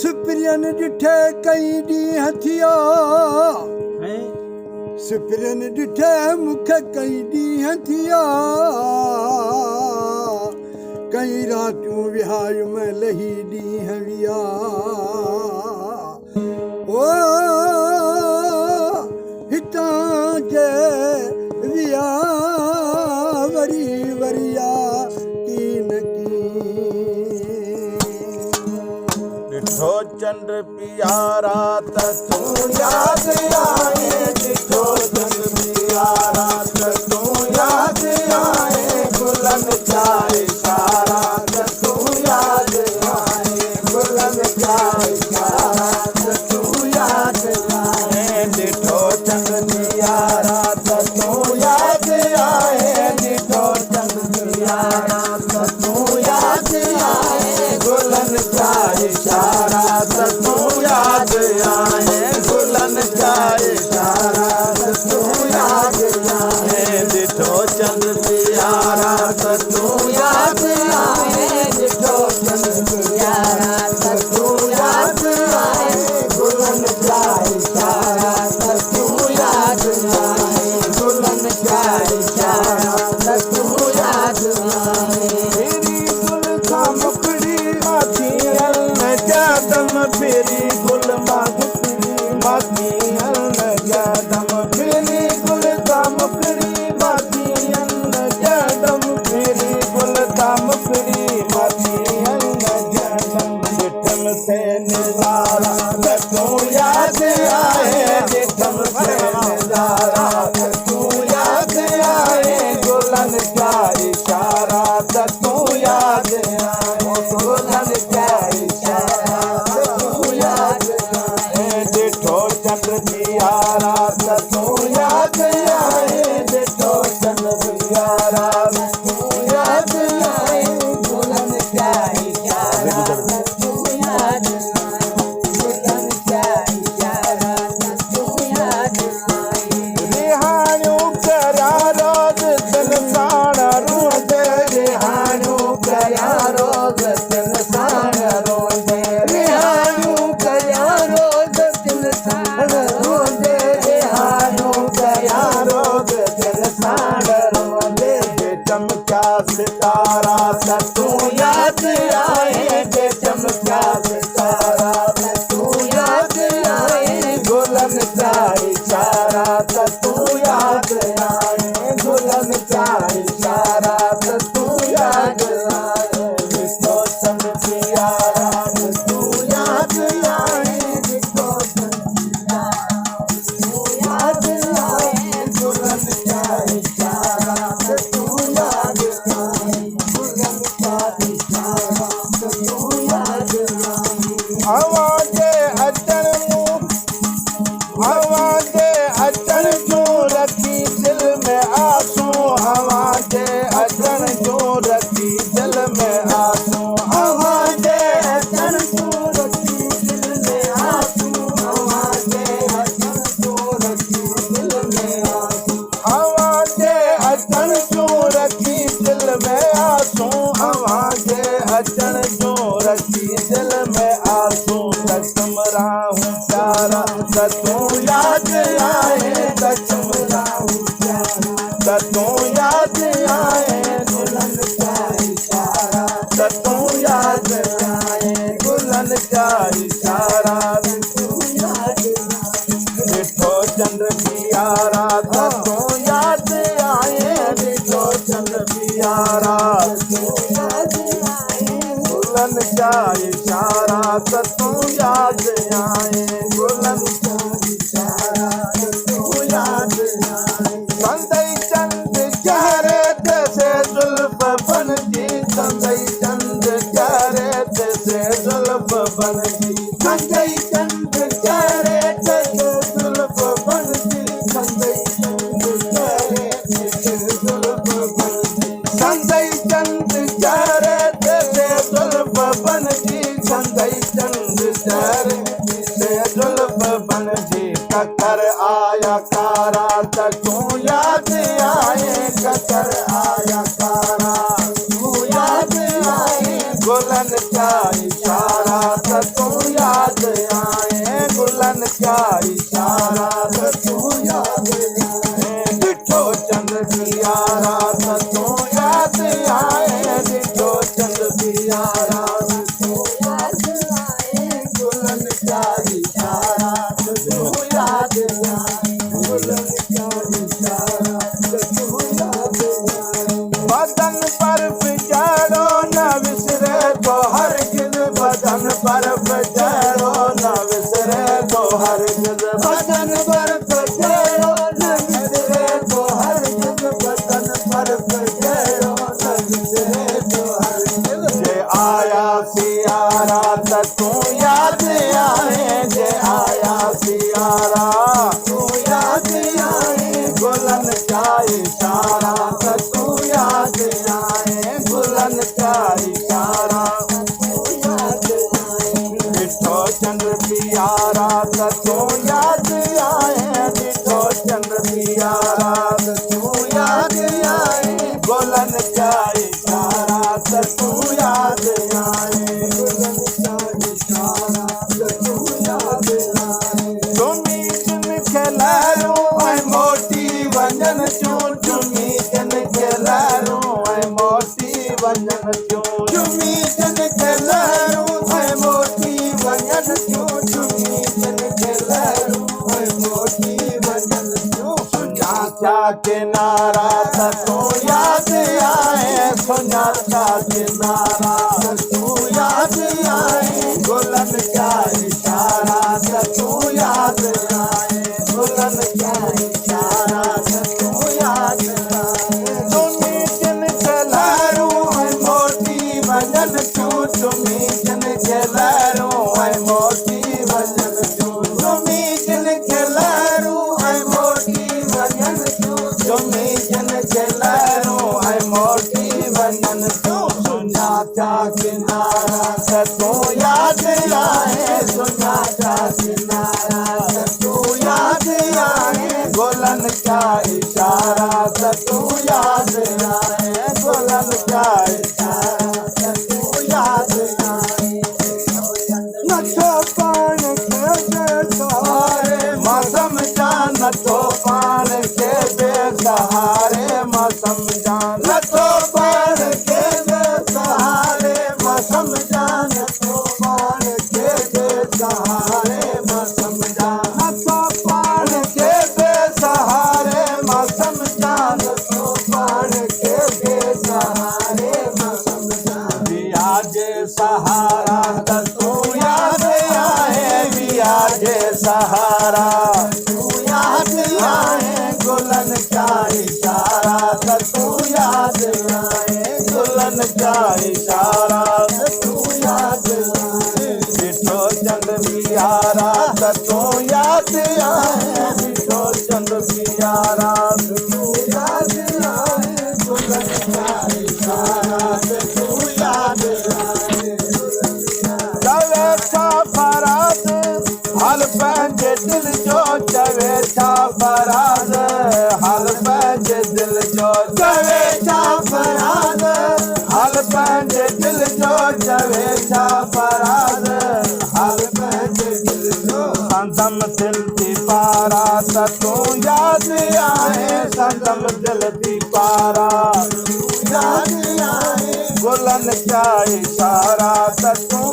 सुप्रियन डिठे कई डी हथिया सुप्रियन डिठे मुख कई डी हथिया कई रातूं विहायूं में लही डी हविया ओ हितां जे विया वरी वरिया कीन की डिठो चंद्र पियारा त तूं याद आए डिठो चंद्र पियारा त तूं याद आए गुलन जा इशारा त तूं याद आए गुलन जा इशारा त तूं याद आए डिठो चंद्र पियारा त तूं याद आए डिठो चंद्र पियारा त तूं याद आए गुलन जा इशारा त तूं याद आए गुलन जा इशारा त तूं याद आए डिठो चंद्र पियारा त तूं याद आए डिठो चंद्र पियारा त तूं याद आए गुलन जा इशारा त तूं याद आए गुलन जा इशारा त तूं याद आए मेरी गुल का मुखड़ी माथियल न जादम फेरी गुल माखड़ी माथियल न जादम फेरी गुल का मुखड़ी माथियल न जादम फेरी गुल का मुखड़ी माथियल न जादम डिठम से नजारा त तूं याद आए डिठम से नजारा त तूं याद आए गुलन जा इशारा त तूं याद आए गुलन जा इशारा त तूं याद आए डिठो चंद्र पियारा त तूं याद आए डिठो चंद्र पियारा त तूं याद आए गुलन जा इशारा त तूं याद आए गुलन जा इशारा त तूं याद आए रिहाणू करा रोज तन साड़ा रोज रिहाणू करा रोज तन साड़ा रोज रिहाणू करा रोज तन साड़ा रोज रिहाणू करा रोज तन साड़ा रोज चमका सितारा त तूं याद आए चमका सितारा त तूं याद आए गुलन जा इशारा त तूं याद आए गुलन जा इशारा त तूं याद आए डिठो चंद्र पियारा त तूं याद आए डिठो चंद्र पियारा त तूं याद आए गुलन जा इशारा त तूं याद आए गुलन जा इशारा त तूं याद आए आवाज़े अचण मूं आवाज़े अचण जो रखी दिल में आंसू आवाज़े अचण जो रखी दिल में आंसू आवाज़े अचण जो रखी दिल में आंसू आवाज़े अचण जो रखी दिल में आंसू आवाज़े अचण जो रखी दिल में आंसू आवाज़े अचण जो रखी दिल में आंसू तमराहूं प्यारा त तूं याद आए तमराहूं प्यारा त तूं याद आए गुलन जा इशारा त तूं याद आए गुलन जा इशारा त तूं याद आए डिठो चंद्र पियारा त तूं याद आए डिठो चंद्र पियारा त तूं याद आए गुलन जा इशारा त तूं याद आए गुलन जा इशारा त तूं याद आए संदई चंद चेहरे ते से जुल्फ बनजी संदई चंद चेहरे ते से जुल्फ बनजी संदई चंद चेहरे ते से जुल्फ बनजी संदई चंद चेहरे ते से जुल्फ बनजी संदई चंद चेहरे ते से जुल्फ बनजी संदई चंद चेहरे ते ककर आया कारा त तू याद आए ककर आया कारा तू याद आए गुलन क्या इशारा त तू याद आए गुलन क्या इशारा त तू याद आए डिठो चंद पियारा त तू याद आए डिठो चंद पियारा बदन पर बिचारो न विसरे तो हर गिल बदन पर बिचारो न विसरे तो हर गिल बदन पर बिचारो न विसरे तो हर गिल बदन पर बिचारो न विसरे तो हर गिल जे आया सियारा त तू याद आए जे आया सियारा तू याद आए गुलन क्या इशारा त तू याद आए गुलन क्या इशारा डिठो चंद्र पियारा त तू याद आए डिठो चंद्र पियारा त तू याद आए गुलन क्या इशारा त तू याद आए गुलन क्या इशारा त तू याद आए तुम्ही जिन खेलारो ऐ मोटी वंजन चूं तुम्ही जिन खेलारो ऐ मोटी वंजन चूं तुम्ही जिन खेलारो ऐ मोटी वंजन चूं तुम्ही जिन खेलारो ऐ मोटी वंजन चूं सुञाता किनारा त तू याद आए सुञाता किनारा त तू याद आए गुलन क्या इशारा त तू याद आए गुलन क्या इशारा त तू याद आए तुम्ही जिन खेलारो ऐ मोटी वंजन चूं तुम्ही जिन खेलारो ऐ मोटी वंजन चूं तुम्ही जिन खेलारो ऐ मोटी वंजन चूं तुम्ही जिन खेलारो ऐ मोटी वंजन चूं सुञाता किनारा त तू याद आए सुञाता किनारा त तू याद आए गुलन क्या इशारा त तू याद आए गुलन क्या इशारा त तू याद आए नथो पान के बेसहारे मौसम जान नथो पान के बेसहारे मौसम जान नथो पान के बेसहारे मौसम जान नथो पान के बेसहारे मौसम जान नथो पान के बेसहारे मौसम जान नथो पान के बेसहारे मौसम जान बियाजे सहारा त तू याद आए बियाजे सहारा तू याद आए गुलन क्या इशारा त तू याद आए गुलन क्या इशारा त तू याद आए डिठो चंद पियारा त तू याद आए डिठो चंद पियारा त तू याद आए गुलन क्या इशारा त तू याद आए चवे छा फराज हल पंहिंजे दिल जो चवे छा फराज हल पंहिंजे दिल जो चवे छा फराज हल पंहिंजे दिल जो चवे छा फराज हल पंहिंजे दिल जो संदम दिल थी पारा त तू याद आए संदम दिल थी पारा तू याद आए गुलन क्या इशारा त तू